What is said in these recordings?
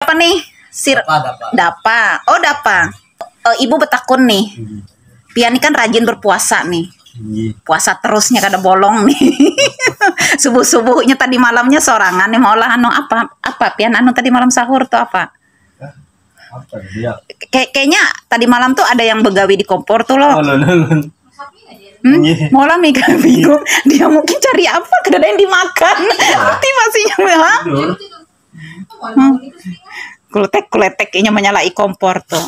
apa nih? Dapa. Oh, dapa. Ibu betakun nih. Pian ini kan rajin berpuasa nih. Puasa terusnya kada bolong nih. Subuh-subuhnya tadi malamnya sorangan nih mau olah anu apa pian anu tadi malam sahur tuh apa? Apa dia? Kayaknya tadi malam tuh ada yang begawi di kompor tuh loh. Mau lah Mika bingung. Dia mungkin cari apa? Kada ada yang dimakan. Nanti masihnya kuletek kayaknya menyalai kompor tuh.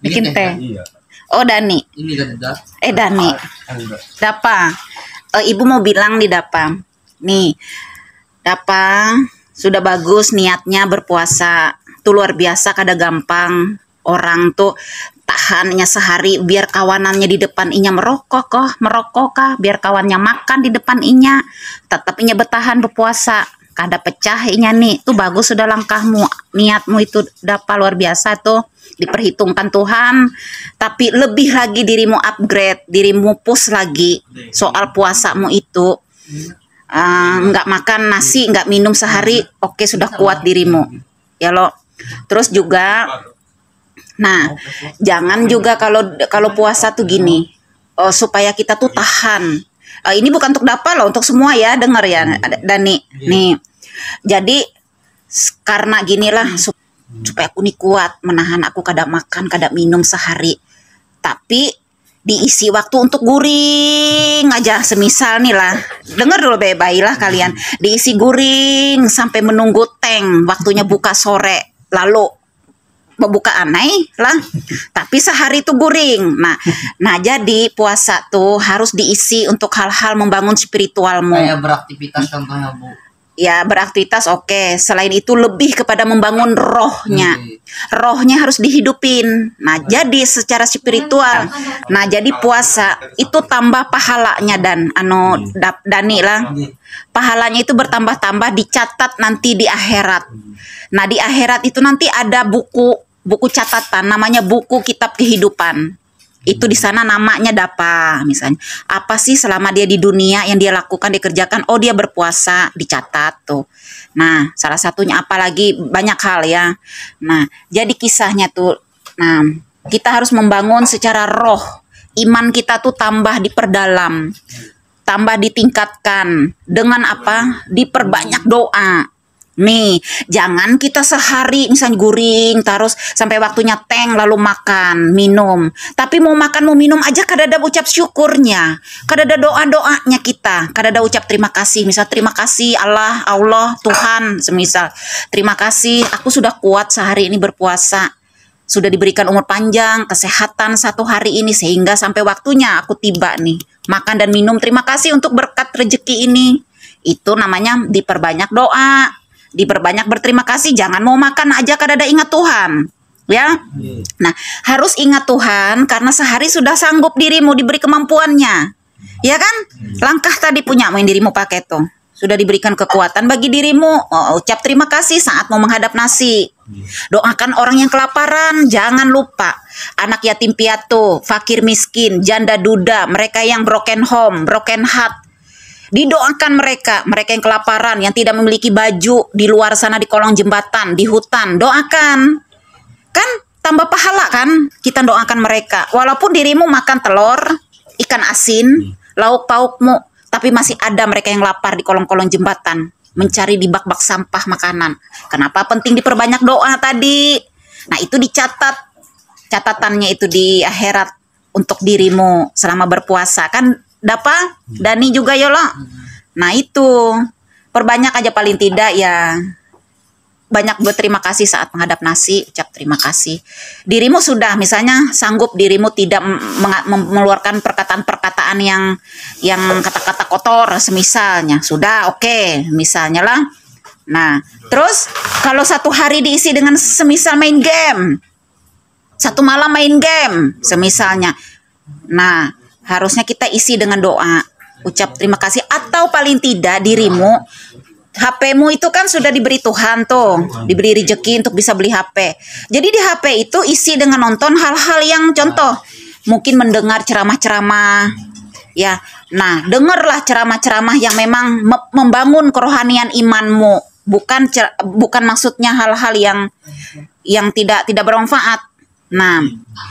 Bikin teh. Iya. Oh, Dani. Ini kan Dani. Dapa. Ibu mau bilang nih Dapa. Nih. Dapa sudah bagus niatnya berpuasa. Tuh luar biasa kada gampang. Orang tuh tahannya sehari biar kawanannya di depan inya merokok kah, biar kawannya makan di depan inya. Tetap inya bertahan berpuasa. Kada pecah inya nih. Tuh bagus sudah langkahmu. Niatmu itu Dapa luar biasa tuh. Diperhitungkan Tuhan, tapi lebih lagi dirimu upgrade, dirimu push lagi soal puasamu itu. Nggak makan nasi, nggak minum sehari, oke, sudah kuat dirimu ya lo. Terus juga nah jangan juga kalau puasa tuh gini, supaya kita tuh tahan. Ini bukan untuk Dapa loh, untuk semua ya, dengar ya Dani nih. Jadi karena ginilah supaya aku nih kuat menahan aku kada makan kada minum sehari, tapi diisi waktu untuk guring aja. Semisal nih lah, dengar dulu baik-baik lah kalian, diisi guring sampai menunggu teng waktunya buka sore, lalu buka aneh lah, tapi sehari itu guring. Nah jadi puasa tuh harus diisi untuk hal-hal membangun spiritualmu. Kayak beraktivitas contohnya Bu. Ya beraktivitas oke. Selain itu lebih kepada membangun rohnya. Rohnya harus dihidupin. Nah jadi secara spiritual. Nah jadi puasa itu tambah pahalanya dan Dani lah. Pahalanya itu bertambah-tambah, dicatat nanti di akhirat. Nah di akhirat itu nanti ada buku catatan, namanya buku kitab kehidupan. Itu di sana namanya Dapa misalnya. Apa sih selama dia di dunia yang dia lakukan, dikerjakan? Oh dia berpuasa, dicatat tuh. Nah salah satunya apalagi banyak hal ya. Nah jadi kisahnya tuh, nah kita harus membangun secara roh. Iman kita tuh tambah diperdalam, tambah ditingkatkan. Dengan apa? Diperbanyak doa. Nih, jangan kita sehari misalnya guring terus sampai waktunya teng lalu makan, minum. Tapi mau makan mau minum aja kada ada ucap syukurnya. Kada ada doa-doanya kita. Kada ada ucap terima kasih. Misal terima kasih Allah, Tuhan semisal. Terima kasih aku sudah kuat sehari ini berpuasa. Sudah diberikan umur panjang, kesehatan satu hari ini sehingga sampai waktunya aku tiba nih. Makan dan minum, terima kasih untuk berkat rezeki ini. Itu namanya diperbanyak doa. Diperbanyak berterima kasih, jangan mau makan aja kada ada ingat Tuhan ya. Nah harus ingat Tuhan karena sehari sudah sanggup dirimu, diberi kemampuannya ya kan. Langkah tadi punya main dirimu pakai tuh, sudah diberikan kekuatan bagi dirimu. Ucap terima kasih saat mau menghadap nasi. Doakan orang yang kelaparan, jangan lupa anak yatim piatu, fakir miskin, janda duda, mereka yang broken home, broken heart. Didoakan mereka yang kelaparan, yang tidak memiliki baju di luar sana, di kolong jembatan, di hutan. Doakan. Kan tambah pahala kan kita doakan mereka. Walaupun dirimu makan telur, ikan asin, lauk paukmu, tapi masih ada mereka yang lapar di kolong-kolong jembatan, mencari di bak-bak sampah makanan. Kenapa penting diperbanyak doa tadi? Nah itu dicatat. Catatannya itu di akhirat untuk dirimu selama berpuasa kan. Dapa, Dani juga Yolo. Nah itu perbanyak aja paling tidak ya. Banyak berterima kasih saat menghadap nasi, ucap terima kasih. Dirimu sudah misalnya sanggup dirimu tidak mengeluarkan perkataan-perkataan yang kata-kata kotor semisalnya. Sudah oke, misalnya lah. Nah terus kalau satu hari diisi dengan semisal main game, satu malam main game semisalnya. Nah harusnya kita isi dengan doa, ucap terima kasih, atau paling tidak dirimu, HP-mu itu kan sudah diberi Tuhan tuh, diberi rezeki untuk bisa beli HP. Jadi di HP itu isi dengan nonton hal-hal yang contoh, mungkin mendengar ceramah-ceramah, ya. Nah, dengarlah ceramah-ceramah yang memang membangun kerohanian imanmu, bukan maksudnya hal-hal yang tidak bermanfaat. Nah,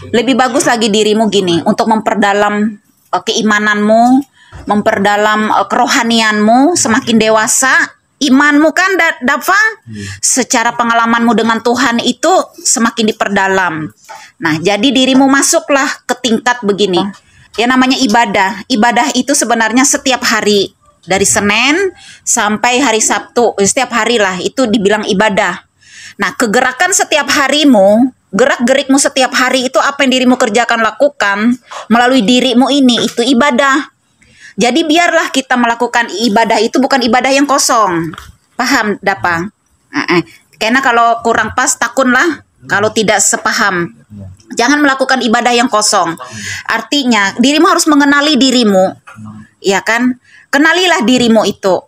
lebih bagus lagi dirimu gini untuk memperdalam keimananmu, memperdalam kerohanianmu semakin dewasa. Imanmu kan Dafa, secara pengalamanmu dengan Tuhan itu semakin diperdalam. Nah, jadi dirimu masuklah ke tingkat begini. Ya namanya ibadah. Ibadah itu sebenarnya setiap hari. Dari Senin sampai hari Sabtu. Setiap hari lah itu dibilang ibadah. Nah, kegerakan setiap harimu, gerak-gerikmu setiap hari itu apa yang dirimu kerjakan lakukan melalui dirimu ini, itu ibadah. Jadi biarlah kita melakukan ibadah itu bukan ibadah yang kosong. Paham, Dapang? Karena kalau kurang pas, takunlah kalau tidak sepaham. Jangan melakukan ibadah yang kosong. Artinya, dirimu harus mengenali dirimu. Ya kan? Kenalilah dirimu itu.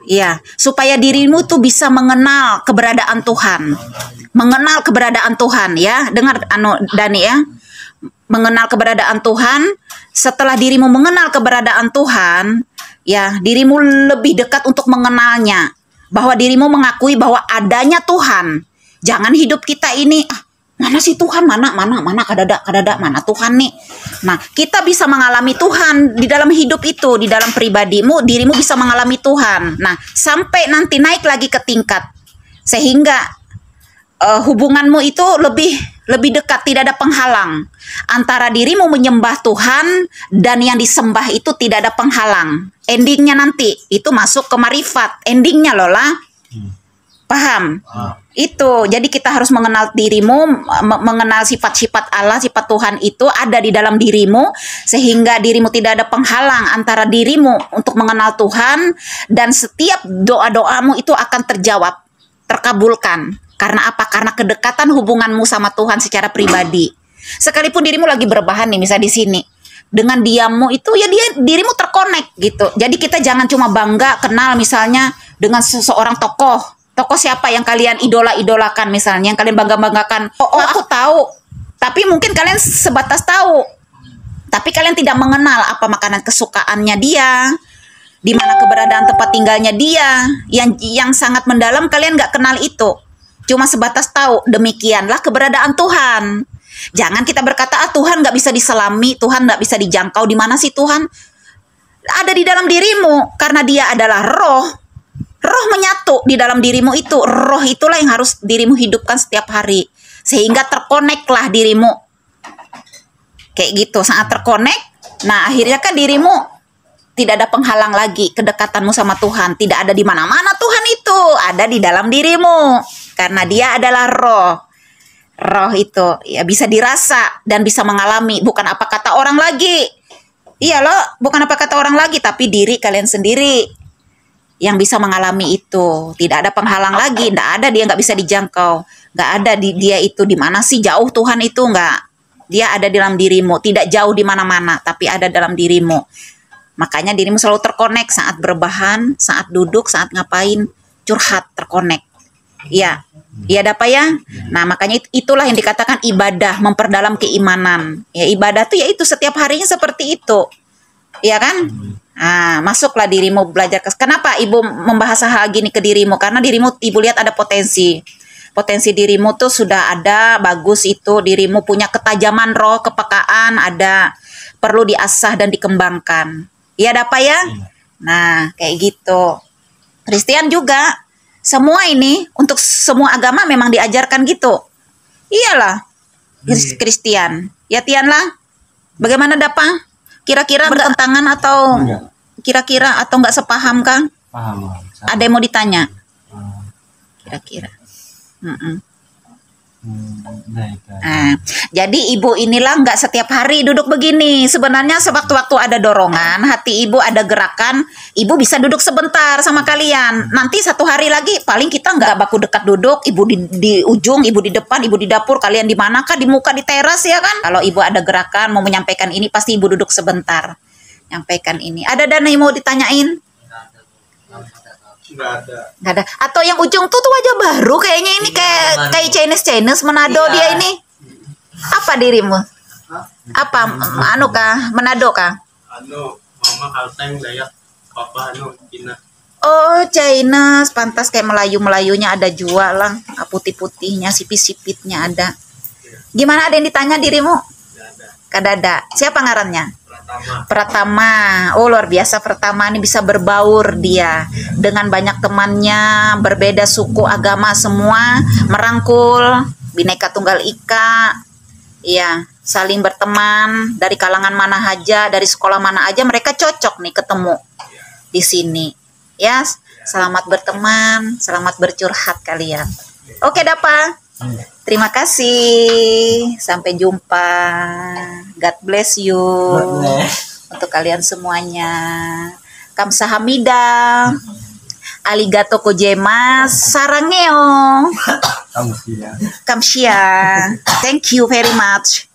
Ya, supaya dirimu tuh bisa mengenal keberadaan Tuhan. Mengenal keberadaan Tuhan, ya. Dengar Dani ya. Mengenal keberadaan Tuhan. Setelah dirimu mengenal keberadaan Tuhan, ya, dirimu lebih dekat untuk mengenalnya. Bahwa dirimu mengakui bahwa adanya Tuhan. Jangan hidup kita ini, mana sih Tuhan? Mana kadada, mana Tuhan nih? Nah, kita bisa mengalami Tuhan di dalam hidup itu, di dalam pribadimu, dirimu bisa mengalami Tuhan. Nah, sampai nanti naik lagi ke tingkat. Sehingga hubunganmu itu lebih dekat, tidak ada penghalang antara dirimu menyembah Tuhan dan yang disembah itu tidak ada penghalang. Endingnya nanti itu masuk ke marifat, endingnya loh lah. Paham? Itu. Jadi kita harus mengenal dirimu, mengenal sifat-sifat Allah, sifat Tuhan itu ada di dalam dirimu sehingga dirimu tidak ada penghalang antara dirimu untuk mengenal Tuhan dan setiap doa-doamu itu akan terjawab, terkabulkan. Karena apa? Karena kedekatan hubunganmu sama Tuhan secara pribadi. Sekalipun dirimu lagi berbahan nih, misalnya di sini, dengan diammu itu ya dirimu terkonek gitu. Jadi kita jangan cuma bangga kenal misalnya dengan seseorang tokoh. Tokoh siapa yang kalian idola-idolakan misalnya, yang kalian bangga-banggakan. Oh, aku tahu. Tapi mungkin kalian sebatas tahu. Tapi kalian tidak mengenal apa makanan kesukaannya dia, di mana keberadaan tempat tinggalnya dia, yang sangat mendalam kalian nggak kenal itu. Cuma sebatas tahu, demikianlah keberadaan Tuhan. Jangan kita berkata, Tuhan nggak bisa diselami, Tuhan nggak bisa dijangkau. Di mana sih Tuhan? Ada di dalam dirimu, karena dia adalah roh. Roh menyatu di dalam dirimu itu. Roh itulah yang harus dirimu hidupkan setiap hari. Sehingga terkoneklah dirimu. Kayak gitu, saat terkonek. Nah, akhirnya kan dirimu tidak ada penghalang lagi kedekatanmu sama Tuhan. Tidak ada di mana-mana Tuhan itu. Ada di dalam dirimu. Karena dia adalah roh. Roh itu ya bisa dirasa dan bisa mengalami. Bukan apa kata orang lagi. Iya loh, bukan apa kata orang lagi. Tapi diri kalian sendiri yang bisa mengalami itu. Tidak ada penghalang lagi. Tidak ada, dia nggak bisa dijangkau. Nggak ada dia itu di mana sih jauh Tuhan itu, nggak. Dia ada dalam dirimu. Tidak jauh di mana-mana, tapi ada dalam dirimu. Makanya dirimu selalu terkonek saat berbahan, saat duduk, saat ngapain, curhat, terkonek. Iya, iya ada apa ya? Nah, makanya itulah yang dikatakan ibadah, memperdalam keimanan. Ya, ibadah tuh ya itu setiap harinya seperti itu. Iya kan? Nah, masuklah dirimu belajar. Kenapa Ibu membahas hal gini ke dirimu? Karena dirimu Ibu lihat ada potensi. Potensi dirimu tuh sudah ada, bagus itu. Dirimu punya ketajaman roh, kepekaan, ada. Perlu diasah dan dikembangkan. Iya ada apa ya? Nah, kayak gitu. Kristen juga. Semua ini untuk semua agama memang diajarkan gitu. Iyalah. Kristen. Ya Tian lah. Bagaimana Dapa? Kira-kira bertentangan atau kira-kira atau nggak sepaham Kang? Paham. Ada yang mau ditanya? Kira-kira. Nah, jadi Ibu inilah nggak setiap hari duduk begini. Sebenarnya sewaktu-waktu ada dorongan, hati Ibu ada gerakan, Ibu bisa duduk sebentar sama kalian. Nanti satu hari lagi paling kita nggak baku dekat duduk. Ibu di ujung, Ibu di depan, Ibu di dapur, kalian di mana kah? Di muka, di teras ya kan? Kalau Ibu ada gerakan mau menyampaikan ini, pasti Ibu duduk sebentar. Nyampaikan ini. Ada Dana yang mau ditanyain? Nggak ada. Atau yang ujung tuh wajah baru kayaknya ini kayak Chinese Manado dia ini. Apa dirimu? Apa anu kah? Manado kah? Anu, mama Kalteng Dayak, papa anu Cina. Oh, Chinese, pantas kayak Melayu-Melayunya ada jualan, putih-putihnya, sipit-sipitnya ada. Gimana, ada yang ditanya dirimu? Kadada. Siapa ngarannya? Pratama. Oh, luar biasa Pratama ini bisa berbaur dia dengan banyak temannya, berbeda suku, agama semua, merangkul, Bhinneka Tunggal Ika. Iya, saling berteman dari kalangan mana aja, dari sekolah mana aja mereka cocok nih ketemu di sini. Ya, selamat berteman, selamat bercurhat kalian. Oke, Dapa. Terima kasih. Sampai jumpa. God bless you. Untuk kalian semuanya. Kamsahamnida. Arigato gozaimasu. Sarangeo. Kamu sih ya. Kamsia. Thank you very much.